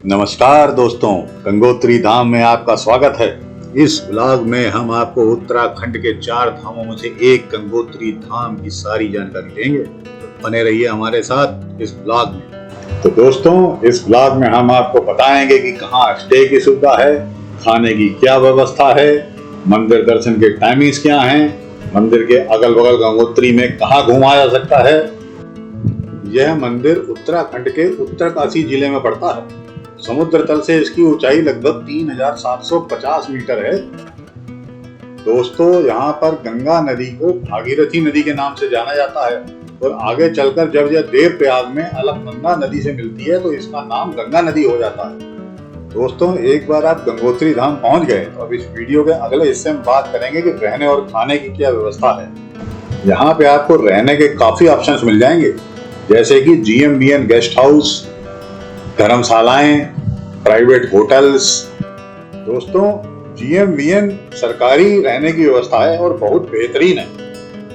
नमस्कार दोस्तों, गंगोत्री धाम में आपका स्वागत है। इस ब्लॉग में हम आपको उत्तराखंड के 4 धामों में से एक गंगोत्री धाम की सारी जानकारी देंगे। तो बने रहिए हमारे साथ इस ब्लॉग में। तो दोस्तों, इस ब्लॉग में हम आपको बताएंगे कि कहाँ स्टे की सुविधा है, खाने की क्या व्यवस्था है, मंदिर दर्शन के टाइमिंग्स क्या हैं, मंदिर के अगल बगल गंगोत्री में कहाँ घुमाया जा सकता है। यह मंदिर उत्तराखंड के उत्तरकाशी जिले में पड़ता है। समुद्र तल से इसकी ऊंचाई लगभग 3750 मीटर है। दोस्तों, यहाँ पर गंगा नदी को भागीरथी नदी के नाम से जाना जाता है और आगे चलकर जब यह देवप्रयाग में अलकनंदा नदी से मिलती है तो इसका नाम गंगा नदी हो जाता है। दोस्तों, एक बार आप गंगोत्री धाम पहुंच गए तो अब इस वीडियो के अगले हिस्से में बात करेंगे कि रहने और खाने की क्या व्यवस्था है। यहाँ पे आपको रहने के काफी ऑप्शंस मिल जाएंगे, जैसे कि GMBN गेस्ट हाउस, धर्मशालाएं, प्राइवेट होटल्स। दोस्तों, GMBN सरकारी रहने की व्यवस्था है और बहुत बेहतरीन है,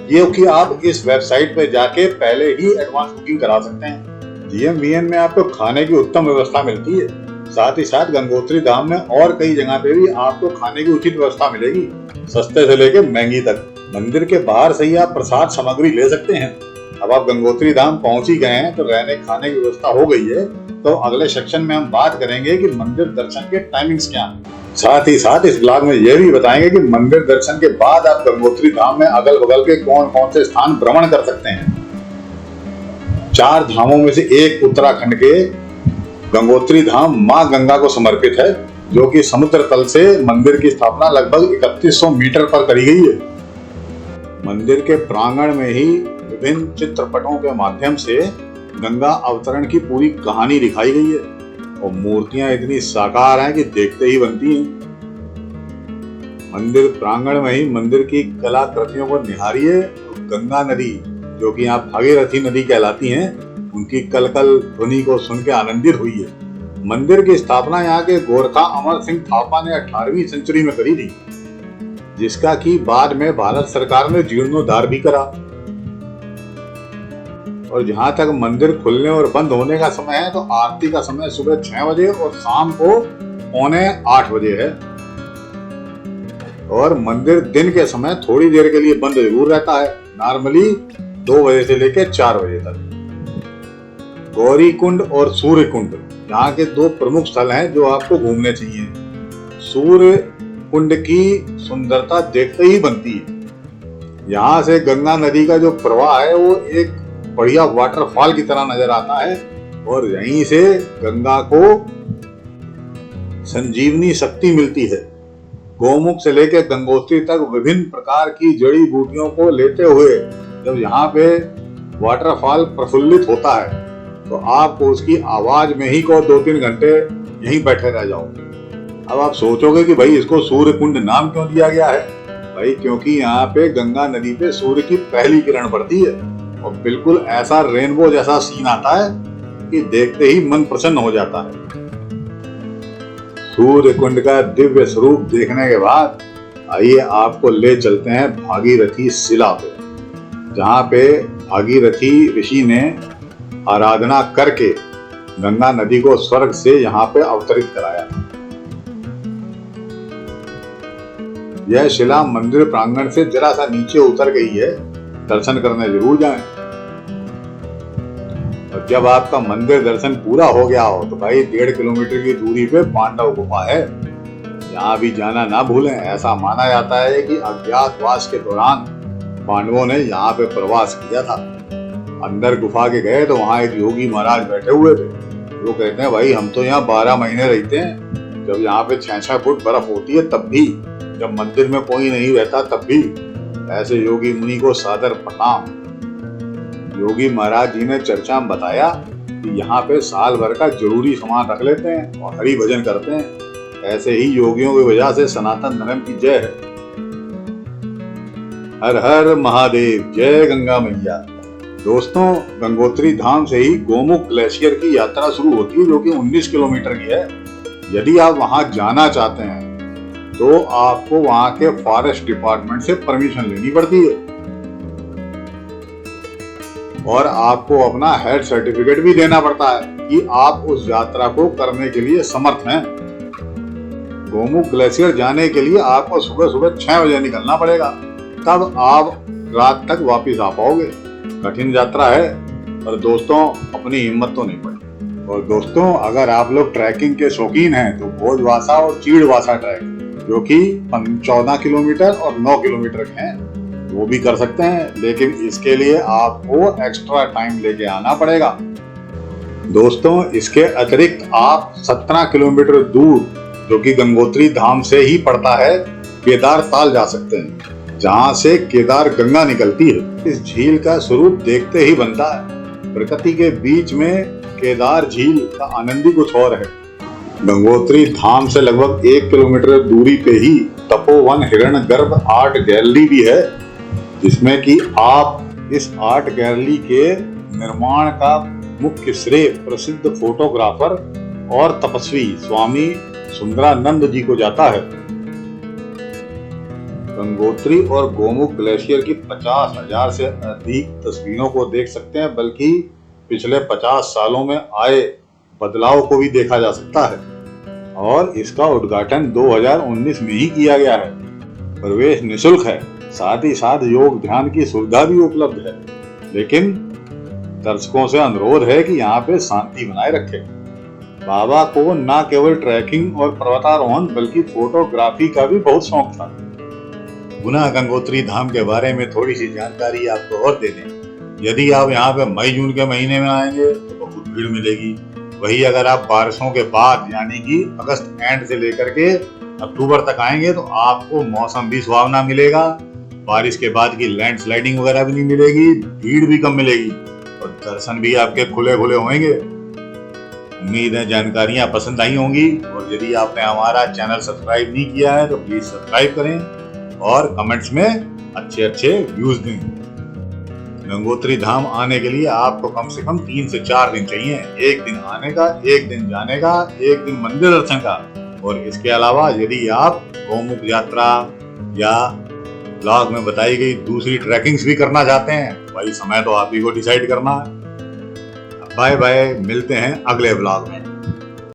क्योंकि आप इस वेबसाइट पे जाके पहले ही एडवांस बुकिंग करा सकते हैं। GMBN में आपको खाने की उत्तम व्यवस्था मिलती है। साथ ही साथ गंगोत्री धाम में और कई जगह पे भी आपको खाने की उचित व्यवस्था मिलेगी, सस्ते से लेके महंगी तक। मंदिर के बाहर से ही आप प्रसाद सामग्री ले सकते हैं। अब आप गंगोत्री धाम पहुंच ही गए हैं तो रहने खाने की व्यवस्था हो गई है, तो अगले सेक्शन में हम बात करेंगे कि मंदिर दर्शन के टाइमिंग्स क्या हैं। साथ ही साथ इस ब्लॉग में यह भी बताएंगे कि मंदिर दर्शन के बाद आप गंगोत्री धाम में अगल बगल के कौन कौन से स्थान भ्रमण कर सकते हैं। 4 धामों में से एक उत्तराखंड के गंगोत्री धाम मां गंगा को समर्पित है, जो कि समुद्र तल से मंदिर की स्थापना लगभग 3100 मीटर पर करी गई है। मंदिर के प्रांगण में ही विभिन्न चित्रपटों के माध्यम से गंगा अवतरण की पूरी कहानी दिखाई गई है और मूर्तियां इतनी साकार हैं कि देखते ही बनती हैं। मंदिर प्रांगण में ही मंदिर की कलाकृतियों को निहारिए और गंगा नदी, जो कि यहाँ भागीरथी नदी कहलाती हैं, उनकी कलकल ध्वनि को सुन के आनंदित हुई है। मंदिर की स्थापना यहाँ के गोरखा अमर सिंह थापा ने 18वीं सेंचुरी में करी थी, जिसका कि बाद में भारत सरकार ने जीर्णोद्धार भी करा। और जहां तक मंदिर खुलने और बंद होने का समय है तो आरती का समय सुबह 6 बजे और शाम को 7:45 बजे है। और मंदिर दिन के समय थोड़ी देर के लिए बंद जरूर रहता है, नॉर्मली 2 बजे से लेकर 4 बजे तक। गौरी कुंड और सूर्य कुंड यहाँ के 2 प्रमुख स्थल हैं जो आपको घूमने चाहिए। सूर्य कुंड की सुंदरता देखते ही बनती है। यहाँ से गंगा नदी का जो प्रवाह है वो एक बढ़िया वाटरफॉल की तरह नजर आता है और यहीं से गंगा को संजीवनी शक्ति मिलती है। गौमुख से लेकर गंगोत्री तक विभिन्न प्रकार की जड़ी बूटियों को लेते हुए जब यहाँ पे वाटरफॉल प्रफुल्लित होता है तो आपको उसकी आवाज में ही को 2-3 घंटे यहीं बैठे रह जाओगे। अब आप सोचोगे कि भाई इसको सूर्य कुंड नाम क्यों दिया गया है? भाई क्योंकि यहाँ पे गंगा नदी पे सूर्य की पहली किरण पड़ती है और बिल्कुल ऐसा रेनबो जैसा सीन आता है कि देखते ही मन प्रसन्न हो जाता है। सूर्य कुंड का दिव्य स्वरूप देखने के बाद आइए आपको ले चलते हैं भागीरथी शिला पे, जहाँ पे भागीरथी ऋषि ने आराधना करके गंगा नदी को स्वर्ग से यहाँ पे अवतरित कराया। यह शिला मंदिर प्रांगण से जरा सा नीचे उतर गई है, दर्शन करने जरूर जाएं। और जब आपका मंदिर दर्शन पूरा हो गया हो तो भाई 1.5 किलोमीटर की दूरी पे पांडव गुफा है, यहाँ भी जाना ना भूलें। ऐसा माना जाता है कि अज्ञातवास के दौरान पांडवों ने यहाँ पे प्रवास किया था। अंदर गुफा के गए तो वहाँ एक योगी महाराज बैठे हुए थे। वो कहते हैं भाई हम तो यहाँ 12 महीने रहते हैं, जब यहाँ पे 6-6 फुट बर्फ होती है तब भी, जब मंदिर में कोई नहीं रहता तब भी। ऐसे योगी मुनि को सादर प्रणाम। योगी महाराज जी ने चर्चा में बताया कि यहाँ पे साल भर का जरूरी सामान रख लेते हैं और हरि भजन करते हैं। ऐसे ही योगियों की वजह से सनातन धर्म की जय है। हर हर महादेव, जय गंगा मैया। दोस्तों, गंगोत्री धाम से ही गोमुख ग्लेशियर की यात्रा शुरू होती है, जो कि 19 किलोमीटर की है। यदि आप वहां जाना चाहते हैं तो आपको वहां के फॉरेस्ट डिपार्टमेंट से परमिशन लेनी पड़ती है और आपको अपना हेल्थ सर्टिफिकेट भी देना पड़ता है। कि आप उस यात्रा को करने के लिए समर्थ हैं। गोमुख ग्लेशियर जाने के लिए आपको सुबह सुबह 6 बजे निकलना पड़ेगा, तब आप रात तक वापस आ पाओगे। कठिन यात्रा है, पर दोस्तों अपनी हिम्मत तो नहीं पड़ी। और दोस्तों अगर आप लोग ट्रैकिंग के शौकीन हैं तो भोजवासा और चीड़वासा ट्रैक, जो कि 14 किलोमीटर और 9 किलोमीटर के हैं, वो भी कर सकते हैं, लेकिन इसके लिए आपको एक्स्ट्रा टाइम लेके आना पड़ेगा। दोस्तों इसके अतिरिक्त आप 17 किलोमीटर दूर, जो कि गंगोत्री धाम से ही पड़ता है, केदार ताल जा सकते हैं, जहां से केदार गंगा निकलती है। इस झील का स्वरूप देखते ही बनता है। प्रकृति के बीच में केदार झील का आनंद ही कुछ और है। गंगोत्री धाम से लगभग 1 किलोमीटर दूरी पे ही तपोवन हिरण्यगर्भ आर्ट गैलरी भी है, जिसमें कि आप इस आर्ट गैलरी के निर्माण का मुख्य श्रेय प्रसिद्ध फोटोग्राफर और तपस्वी स्वामी सुंदरानंद जी को जाता है। गंगोत्री और गोमुख ग्लेशियर की 50,000 से अधिक तस्वीरों को देख सकते हैं, बल्कि पिछले 50 सालों में आए बदलाव को भी देखा जा सकता है। और इसका उद्घाटन 2019 में ही किया गया है। प्रवेश निःशुल्क है, साथ ही साथ योग ध्यान की सुविधा भी उपलब्ध है, लेकिन दर्शकों से अनुरोध है कि यहाँ पे शांति बनाए रखें। बाबा को न केवल ट्रैकिंग और पर्वतारोहण बल्कि फोटोग्राफी का भी बहुत शौक था। पुनः गंगोत्री धाम के बारे में थोड़ी सी जानकारी आपको और दे दें। यदि आप यहाँ पे मई जून के महीने में आएंगे तो बहुत भीड़ मिलेगी। वही अगर आप बारिशों के बाद यानी कि अगस्त एंड से लेकर के अक्टूबर तक आएंगे तो आपको मौसम भी सुहावना मिलेगा, बारिश के बाद की लैंडस्लाइडिंग वगैरह भी नहीं मिलेगी, भीड़ भी कम मिलेगी और दर्शन भी आपके खुले खुले होंगे। उम्मीद है जानकारियां पसंद आई होंगी, और यदि आपने हमारा चैनल सब्सक्राइब नहीं किया है तो प्लीज सब्सक्राइब करें और कमेंट्स में अच्छे अच्छे व्यूज दें। गंगोत्री धाम आने के लिए आपको कम से कम 3 से 4 दिन चाहिए। 1 दिन आने का, 1 दिन जाने का, 1 दिन मंदिर दर्शन का। और इसके अलावा यदि आप गोमुख यात्रा या ब्लॉग में बताई गई दूसरी ट्रैकिंग्स भी करना चाहते हैं, भाई समय तो आप ही को डिसाइड करना है। बाय बाय, मिलते हैं अगले ब्लॉग में।